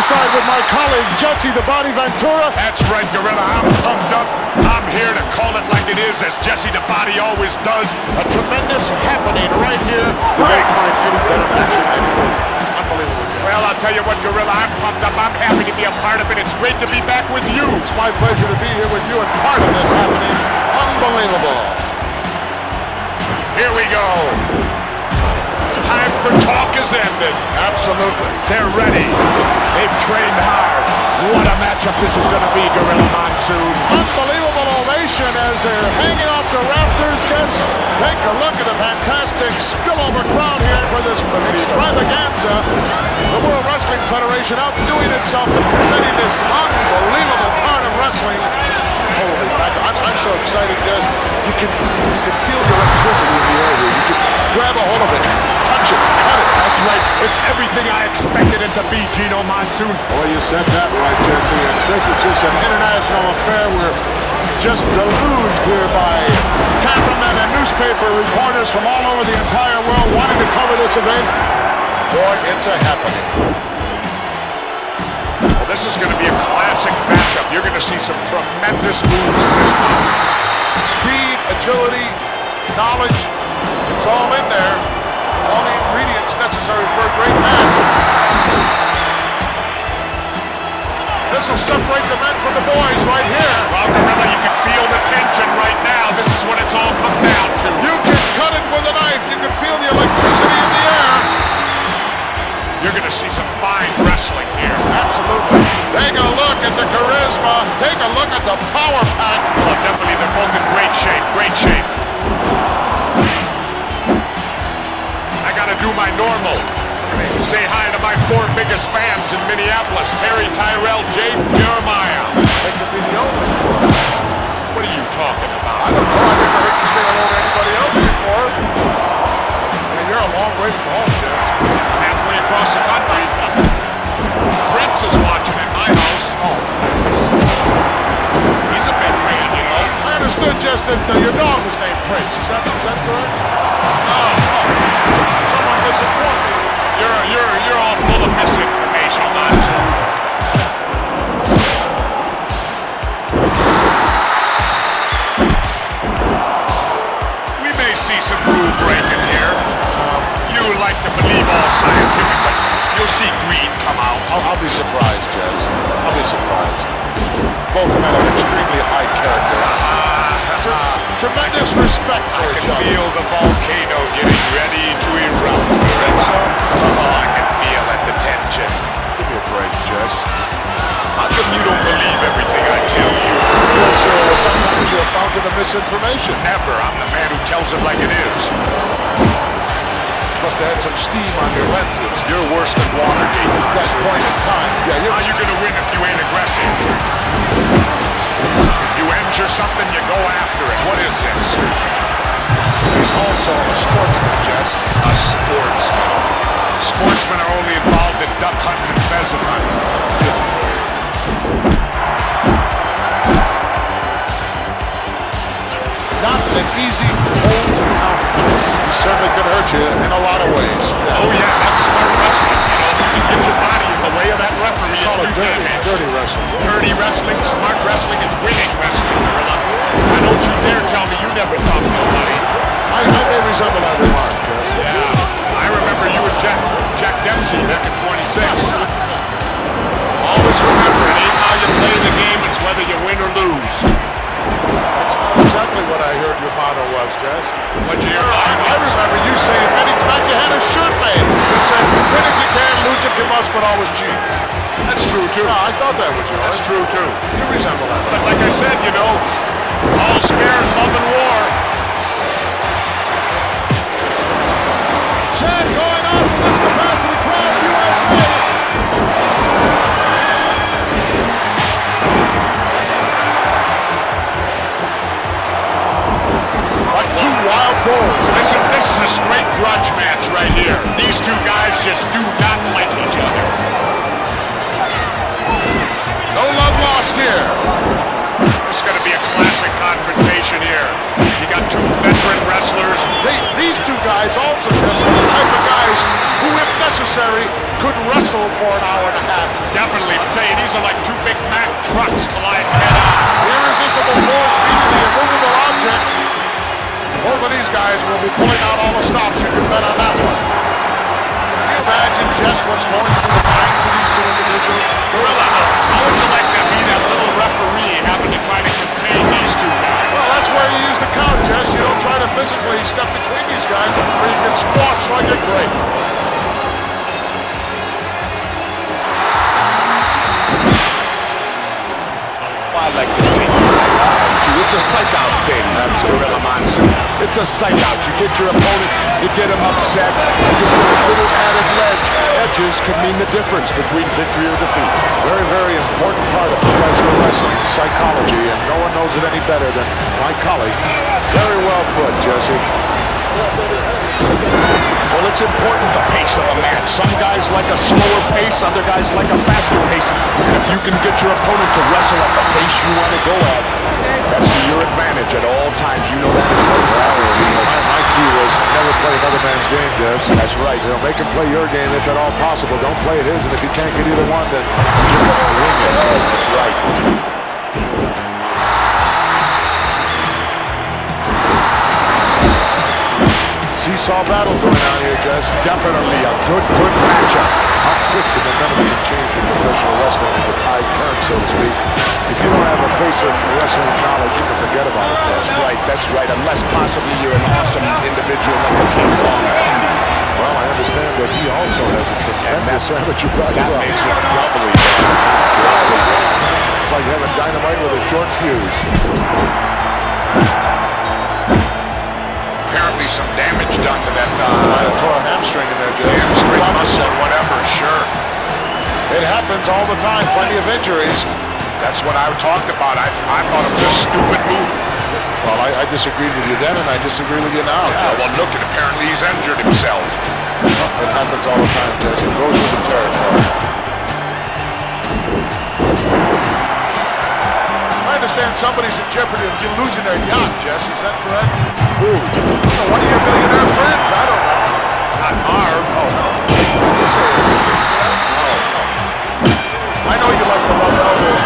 ringside with my colleague, Jesse the Body Ventura. That's right, Gorilla. I'm pumped up. I'm here to call it like it is, as Jesse the Body always does. A tremendous happening right here. You may find any better match in anywhere. Unbelievable. Well, I'll tell you what, Gorilla, I'm pumped up. I'm happy to be a part of it. It's great to be back with you. It's my pleasure to be here with you and part of this happening. Unbelievable. Here we go. Time for talk is ended. Absolutely. They're ready. They've trained hard. What a matchup this is going to be, Gorilla Monsoon. Unbelievable ovation as they're hanging off the rafters. Just take a look at the fantastic spillover crowd here for this extravaganza. The World Wrestling Federation outdoing itself and presenting this unbelievable part of wrestling. Holy mackerel. I'm so excited, Jess. You can feel the electricity in the air here. You can grab a hold of it, touch it, cut it. That's right. It's everything I expected it to be, Gino Monsoon. Well, you said that right, Jesse. And this is just an international affair. We're just deluged here by cameramen and newspaper reporters from all over the entire world wanting to cover this event. Boy, it's a happening. Well, this is going to be a classic matchup. You're going to see some tremendous moves in this one. Speed, agility, knowledge, it's all in there. All the ingredients necessary for a great match. This will separate the men from the boys right here. Well, Gorilla, you can feel the tension right now. This is what it's all come down to. You can cut it with a knife. You can feel the electricity in the air. You're going to see some fine wrestling here. Absolutely. Take a look at the charisma. Take a look at the power pack. Oh, definitely, they're both in great shape. Great shape. I got to do my normal. Say hi to my 4 biggest fans in Minneapolis. Terry, Tyrell, Jay, Jeremiah. They could be the only. What are you talking about? I don't know. I never heard you say hello to anybody else before. I mean, you're a long way from home, Jeff. Halfway across the country. Prince is watching at my house. Oh, he's a big fan, you know. I understood just that your dog was named Prince. Is that correct? Oh. Someone misinformed me. You're all full of misinformation, Monsoon. We may see some rule breaking here. You like to believe all scientific, but you'll see greed come out. I'll be surprised, Jess. I'll be surprised. Both men have extremely high character. Tremendous respect for I each can other. feel the volcano getting ready to erupt. Oh, I can feel it, the tension. Give me a break, Jess. How come you don't believe everything I tell you? Yes, sometimes you're a fountain of misinformation. Never. I'm the man who tells it like it is. Must have had some steam on your lenses. You're worse than Watergate. At that point in time. Yeah, How are you going to win if you ain't aggressive? You injure something, you go after it. What is this? He's also a sportsman, Jess. A sportsman. Sportsmen are only involved in duck hunting and pheasant hunting. Not an easy hold to counter. He certainly can hurt you in a lot of ways. Oh yeah, that's smart wrestling. You know, you can get your body in the way of that referee. Call it and do dirty, damage. dirty wrestling. Dirty wrestling, smart wrestling, it's winning wrestling, Gorilla. Why don't you dare tell me you never thumped nobody? I may resemble that remark, Jess. Yeah, I remember you and Jack Dempsey back in 26. Always remember, it ain't how you play the game, it's whether you win or lose. That's not exactly what I heard your motto was, Jess. What'd you hear? I remember you saying many times you had a shirt made that said, win if you can, lose if you must, but always cheat. That's true, too. No, I thought that was yours. That's true, too. You resemble that. But like I said, you know, all's fair in love and war. Chant going on from this capacity crowd, USA. Like two wild bulls. Listen, this is a straight grudge match right here. These two guys just do not like each other. No love lost here. It's going to be a classic confrontation here. You got two veteran wrestlers. These two guys also just are the type of guys who, if necessary, necessary, could wrestle for an hour and a half. Definitely. I'll tell you, these are like two Big Mac trucks colliding head on. Irresistible force meeting the immovable object. Both of these guys will be pulling out all the stops. You can bet on that one. Can you imagine just what's going through the minds of these two individuals? Gorilla Hounds, how would you like to be that little referee having to try to contain these two guys? Well, that's where you use the count, Jess. You don't try to physically step between these guys, or you get squashed like a grape. I like to take you right out. It's a psych out thing, Gorilla Monsoon. It's a psych out. You get your opponent, you get him upset. Just those little added edges can mean the difference between victory or defeat. Very, very important part of professional wrestling, psychology, and no one knows it any better than my colleague. Very well put, Jesse. Well, it's important the pace of a match. Some guys like a slower pace, other guys like a faster pace. And if you can get your opponent to wrestle at the pace you want to go at, that's to your advantage at all times. You know that as well as I do. My key was never play another man's game, Jess. That's right. You know, make him play your game if at all possible. Don't play at his, and if you can't get either one, then just let him wing it. That's right. Seesaw battle going on here, Jess. Definitely a good matchup. How quick the momentum can change in professional wrestling when the tide turns, so to speak. If you don't have a face of wrestling knowledge, you can forget about it. That's right. Unless possibly you're an awesome individual like a King Kong or Andy. Well, I understand that he also has a tremendous amateur That background. makes it doubly bad. It's like having dynamite with a short fuse. Apparently some damage done to that Might have tore a hamstring in there, Jess. hamstring, muscle, whatever, sure. It happens all the time. Plenty of injuries. That's what I talked about. I thought it was a stupid move. Well, I disagreed with you then, and I disagree with you now. Yeah, well, look, apparently he's injured himself. It happens all the time, Jess. It goes with the territory. I understand somebody's in jeopardy of losing their yacht, Jess. Is that correct? Who? One of your millionaire friends. I don't know. Not Marv. Oh, no. Is there a reason for that? No. I know you like to rub elbows.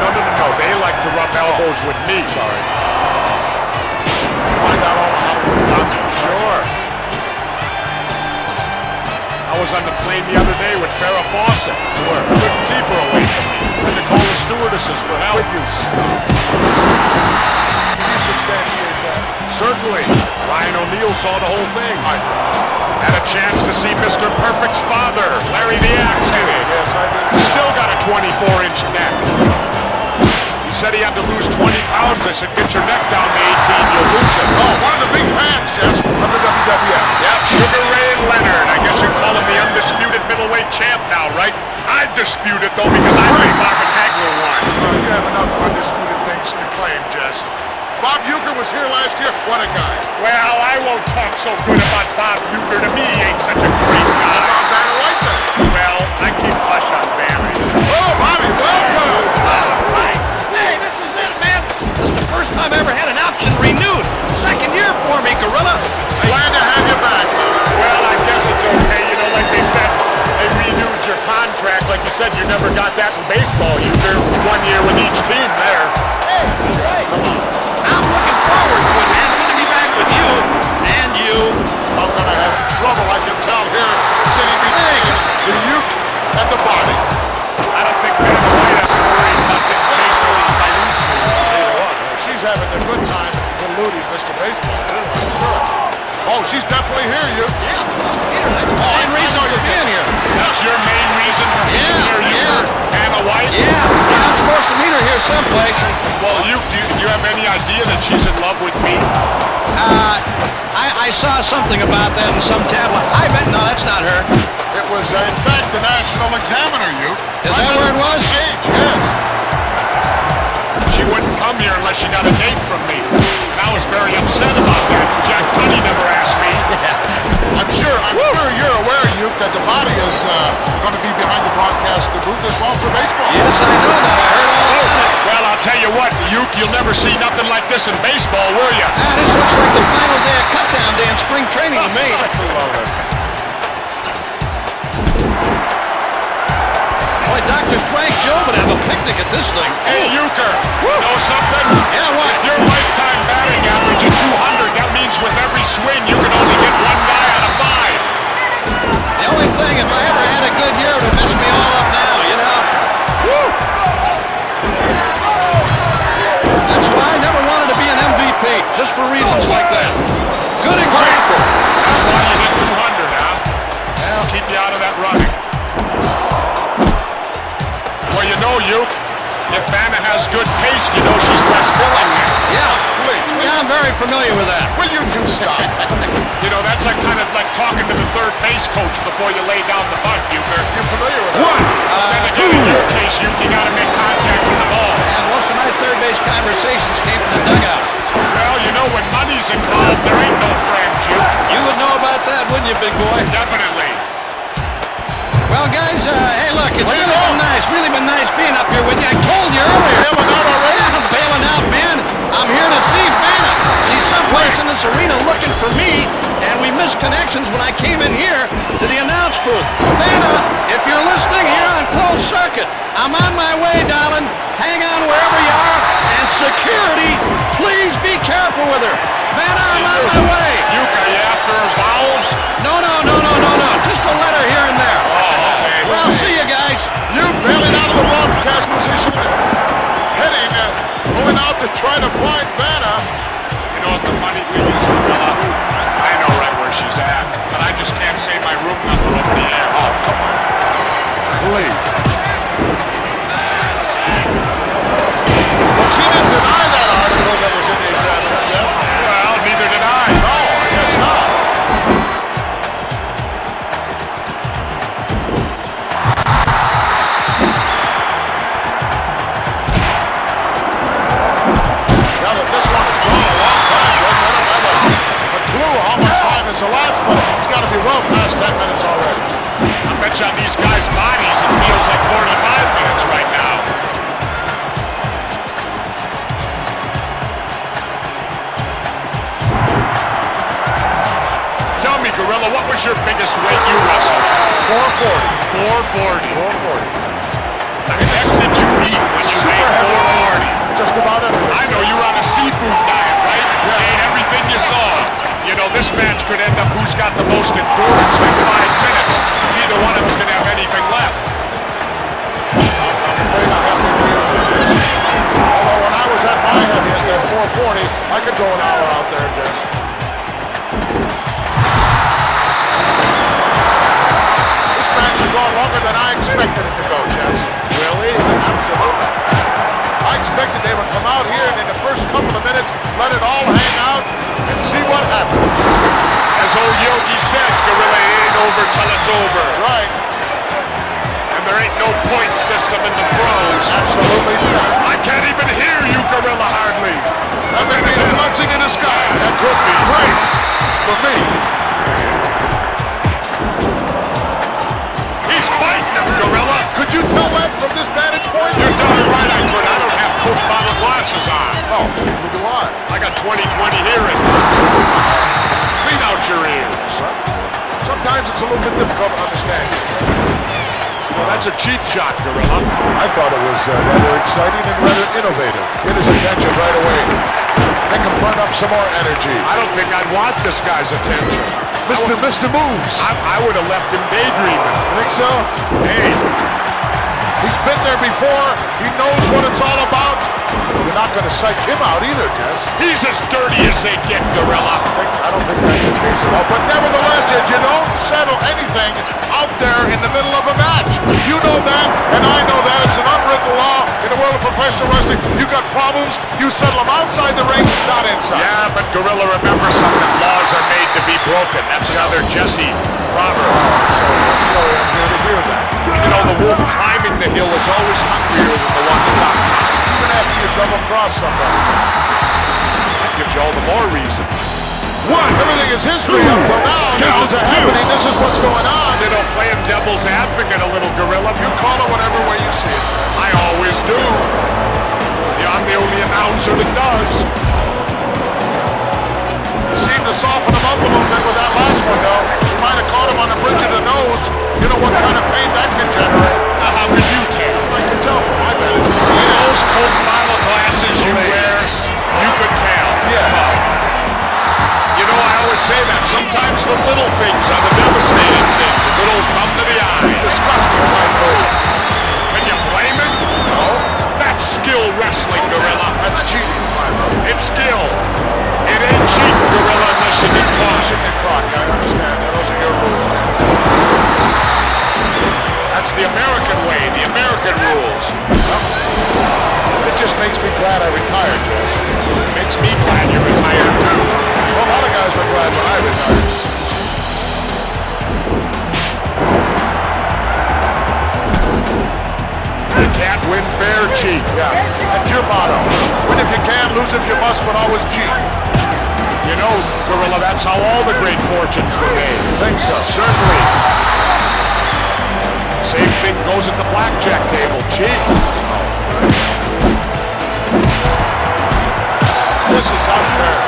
No. They like to rub elbows with me. Sorry. Find out all the Hollywood gossip. Sure. I was on the plane the other day with Farrah Fawcett. Couldn't keep her away from me. Had to call the stewardesses for help. Can you substantiate that? Certainly. Ryan O'Neal saw the whole thing. Had a chance to see Mr. Perfect's father, Larry the Axe Head. Yes, I did. Still got a 24-inch neck. He said he had to lose 20 pounds. I said, get your neck down to 18, you'll lose it. Oh, one of the big fans, Jess, of the WWF. Yep, Sugar Ray Leonard. I guess you call him the undisputed middleweight champ now, right? I dispute it, though, because I think Marvin Hagler won. You have enough undisputed things to claim, Jess. Bob Uecker was here last year. What a guy. Well, I won't talk so good about Bob Uecker. To me, he ain't such a great guy. Tom Banner White then. Well, I keep hush on Barry. Oh, Bobby, welcome. Hey, this is it, man. This is the first time I ever had an option renewed. Second year for me, Gorilla. Glad to have you back. Well, I guess it's okay. You know, like they said, they renewed your contract. Like you said, you never got that in baseball. You were 1 year with each team there. Hey, that's right. I'm looking forward to it, man. Good to be back with you and you. I'm going to have trouble, I can tell, here sitting between the youth and the body. I don't think Banner White has to worry about getting chased around by these two. Either one. She's having a good time eluding Mr. Baseball, I'm sure. Oh, she's definitely here, you. Yeah, main reason for being here. That's your main reason for being here, you Hannah White? Yeah, I'm supposed to meet her here someplace. Well, do you have any idea that she's in love with me? I saw something about that in some tablet. I bet, no, that's not her. It was, in fact, the National Examiner, you. Is that where it was? Page, yes. She wouldn't come here unless she got a date from me. And I was very upset about that. Jack Tunney never asked me. I'm sure you're aware, Uke, that the body is going to be behind the broadcast booth as well for baseball. Yes, I know that. I heard all about it. Well, I'll tell you what, Uke, you'll never see nothing like this in baseball, will you? This looks like the final day of cutdown day in spring training to me. picnic at this thing. Hey, Euchre, you know something? Yeah, what? If your lifetime batting average is 200, that means with every swing you can only hit one guy out of 5. The only thing, if I ever had a good year, it would mess me all up now, you know? Woo! That's why I never wanted to be an MVP, just for reasons like that. Good example. That's why you hit 200, huh? Well, keep you out of that running. Well, you know, Uke, if Vanna has good taste, you know she's less filling there. Yeah, yeah, I'm very familiar with that. Will you two stop? You know, that's like kind of like talking to the third base coach before you lay down the bunt, Euchre. You're familiar with that? Then again, in your case, you got to make contact with the ball. And most of my third base conversations came from the dugout. Well, you know, when money's involved, there ain't no friends, Uke. You would know about that, wouldn't you, big boy? Definitely. Well, guys, hey, look, it's really been nice being up here with you. I told you earlier. Bailing out already? Yeah, I'm bailing out, man. I'm here to see Vanna. She's someplace in this arena looking for me, and we missed connections when I came in here to the announce booth. Vanna, if you're listening here on closed circuit, I'm on my way, darling. Hang on wherever you are, and security, please be careful with her. Vanna, I'm on my way. Uke, are you after her vowels? No. Just a letter here and there. Okay. Well, see you guys. You bailing out of the broadcast position, heading, going out to try to find Vanna. You know what the funny thing is, Gorilla? I know right where she's at, but I just can't say my room number over the air. Oh, come on. Please. Well, she didn't deny that article that was in the examiner. Well, neither did I. No, I guess not. Yeah, but this one has gone a long time, Chris. I don't have a clue how much time is left, but it's got to be well past 10 minutes already. I bet you on these guys' bodies it feels like 45 minutes right now. Tell me, Gorilla, what was your biggest weight you wrestled? 440. 440. The heck did you eat when you Super made heavy. 440? Just about everything. I know you were on a seafood diet, right? You ate everything you saw. You know, this match could end up who's got the most endurance in 5 minutes. Neither one of us can have anything left. I'm afraid I have to agree with you, Jess. Although when I was at my heaviest at 440, I could go an hour out there, Jess. This match has gone longer than I expected it to go, Jess. Really? Absolutely. I expected they would come out here and in the first couple of minutes let it all hang out and see what happens. As old Yogi says, Gorilla, it ain't over till it's over. That's right. And there ain't no point system in the pros. Absolutely not. I can't even hear you, Gorilla, hardly. That may be a blessing in disguise. That could be. Great. For me. He's fighting him, Gorilla. Could you tell that from this vantage point? You're darn right I could. I don't have Coke bottle glasses on. Oh, neither do I. I got 20/20 hearing. Clean out your ears. Sometimes it's a little bit difficult to understand. Well, that's a cheap shot, Gorilla. I thought it was rather exciting and rather innovative. Get his attention right away. Make him burn up some more energy. I don't think I'd want this guy's attention. Mr. Moves. I would have left him daydreaming. Think so? Hey, He's been there before. He knows what it's all about. You're not going to psych him out either, Jess. he's as dirty as they get, Gorilla. I don't think that's the case at all. But nevertheless, Jess, you don't settle anything out there in the middle of a match. You know that, and I know that. It's an unwritten law in the world of professional wrestling. You got problems, you settle them outside the ring, not inside. Yeah, but Gorilla, remember something. Laws are made to be broken. That's another Jesse proverb. I'm sorry, I'm here to hear that. You know, the wolf climbing the hill is always hungrier than the one that's on top. Even after you double-cross somebody. That gives you all the more reason. Everything is history up till now. This is a happening. This is what's going on. You know, playing devil's advocate a little, Gorilla. You call it whatever way you see it. I always do. Yeah, I'm the only announcer that does. You seem to soften him up a little bit with that last one, though. You might have caught him on the bridge of the nose. You know what kind of pain that can generate. Now, how can you tell? I can tell from my vantage the little things are the devastating things. A good old thumb to the eye. Disgusting type move. Can you blame him? No. That's skill wrestling, Gorilla. That's cheating. It's skill. It ain't cheating, Gorilla, unless you get caught. Yeah, I understand. Those are your rules, James. That's the American way, the American rules. It just makes me glad I retired, Jess. Makes me glad you retired, too. Well, a lot of guys were glad when I retired. You can't win fair, cheat. Yeah, that's your motto. Win if you can, lose if you must, but always cheat. You know, Gorilla, that's how all the great fortunes were made. Think so? Certainly. Same thing goes at the blackjack table. Cheat. This is unfair.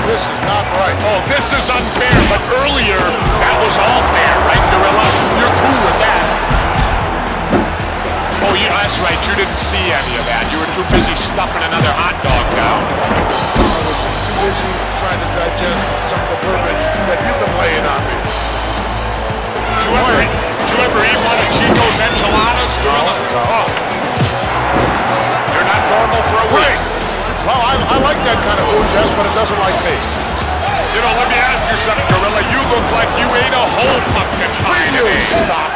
This is not right. Oh, this is unfair, but earlier, that was all fair, right, Gorilla? You're cool with that. Oh, yeah, that's right. You didn't see any of that. You were too busy stuffing another hot dog down. I was too busy trying to digest some of the verbiage that you've been laying on me. Did you ever eat one of Chico's enchiladas, Gorilla? No. Oh. You're not normal for a week. Well, I like that kind of food, Jess, but it doesn't like me. You know, let me ask you something, Gorilla. You look like you ate a whole pumpkin pie today. Stop.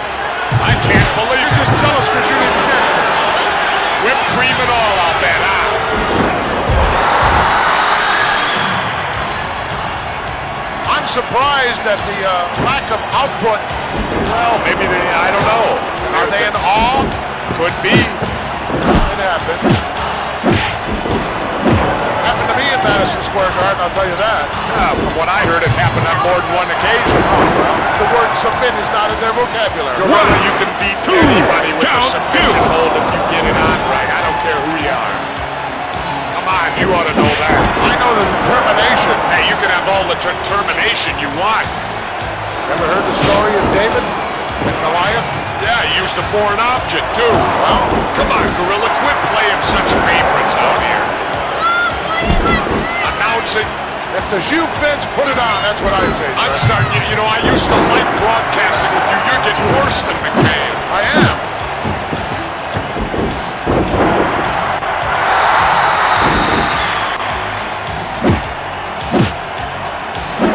I can't believe You're just jealous because you didn't get it. whipped cream and all, I'll bet, huh? I'm surprised at the lack of output. Well, maybe they, I don't know. Are they in awe? Could be. It happens. Happened to me in Madison Square Garden, I'll tell you that. From what I heard, it happened on more than one occasion. The word submit is not in their vocabulary. Gorilla, you can beat anybody with a submission hold if you get it on right. I don't care who you are. Come on, you ought to know that. I know the determination. Hey, you can have all the determination you want. Ever heard the story of David and Goliath? Yeah, he used a foreign object, too. Well, Come on, Gorilla, quit playing such favorites out here. Announcing. if the shoe fits, put it on. That's what I say. I'm Sir. starting, you know, I used to like broadcasting with you. You're getting worse than McMahon. I am.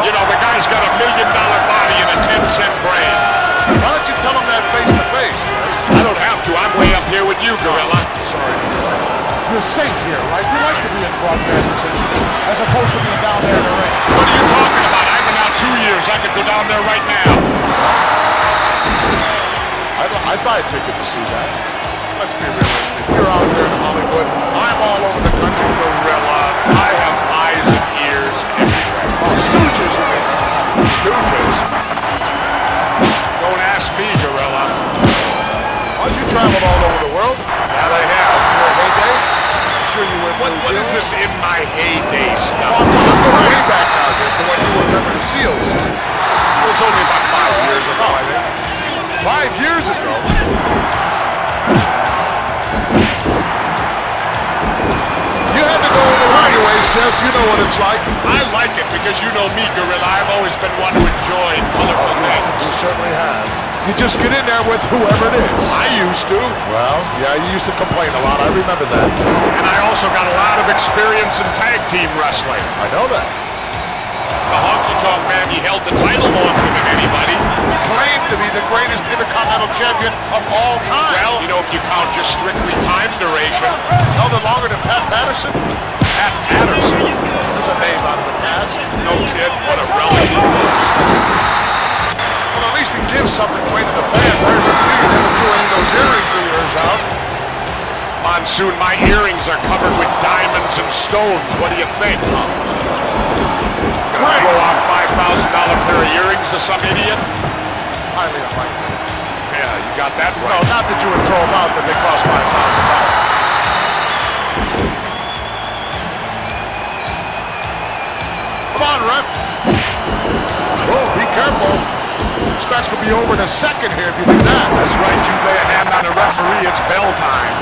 You know, the guy's got $1 million body and a 10-cent brain. Why don't you tell him that face to face? I don't have to. I'm way up here with you, Gorilla. Sorry. You're safe here, right? You like to be in broadcast position as opposed to being down there in the ring. What are you talking about? I've been out 2 years. I could go down there right now. I'd buy a ticket to see that. Let's be realistic. You're out there in Hollywood. I'm all over the country. Gorilla, I have eyes and ears everywhere. Oh, Stooges, you mean? Stooges? Don't ask me, Gorilla. Oh, you traveled all over the world. That I have. Your heyday? I'm sure you went to What is this in my heyday stuff? I'm going way back now, just to when you were member of the SEALs. It was only about 5 years ago, I think. 5 years ago? You had to go the right ways, Jess. You know what it's like. I like it because you know me, Gorilla. I've always been one to enjoy colorful things. You certainly have. You just get in there with whoever it is. I used to. Well, yeah, you used to complain a lot. I remember that. And I also got a lot of experience in tag team wrestling. I know that. The honky-tonk man, he held the title longer than anybody. Claimed to be the greatest Intercontinental Champion of all time. Well, you know, if you count just strictly time duration. Held it longer than Pat Patterson. Pat Patterson. There's a name out of the past. No kid, what a relic he was. Well, at least he gives something away to the fans. I remember you never threw any of those earrings of yours out. Monsoon, my earrings are covered with diamonds and stones. What do you think? Gonna throw out $5,000 pair of earrings to some idiot? Highly unlikely. Yeah, you got that No, right. not that you would throw them out, that they cost $5,000. Come on, ref. Oh, be careful. This match could be over in a second here if you do that. That's right, you lay a hand on the referee, it's bell time.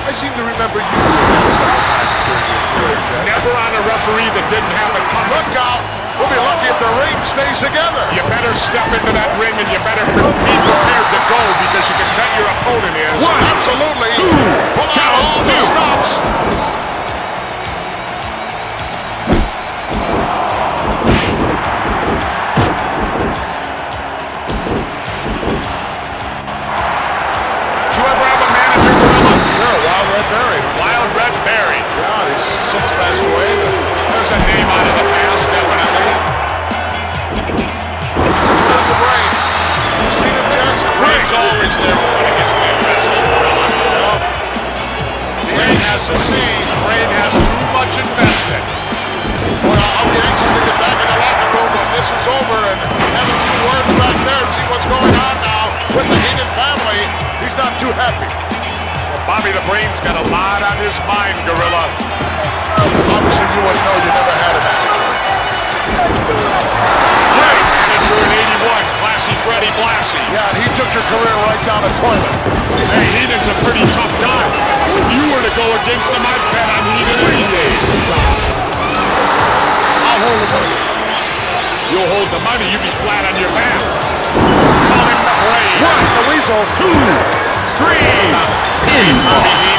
I seem to remember you doing that several times during your career, Jack. Never on a referee that didn't have a cover. Look out. We'll be lucky the ring stays together. You better step into that ring and you better be prepared to go because you can bet your opponent is. Absolutely. Pull out all the stops. Did you ever have a manager, Gorilla? Sure, Wild Red Berry. Wild Red Berry. Yeah, he's since passed away. There's a name out of the past, definitely. There's the Brain. You seen him, Jess? Brain's always there when he gets the wrestling, Gorilla. Brain has to see. Brain has too much invested. Well, I'll be anxious to get back in the locker room when this is over and have a few words back there and see what's going on now with the Heenan family. He's not too happy. Bobby the Brain's got a lot on his mind, Gorilla. Obviously, you wouldn't know. You never had a manager. Great manager in '81, Classy Freddie Blassie. Yeah, and he took your career right down the toilet. Hey, Heenan's a pretty tough guy. If you were to go against him, I'd bet on Heenan any days. I'll hold the money. You'll hold the money, you'd be flat on your back. Call him the Brain. One, the Weasel. 2, 3. Bobby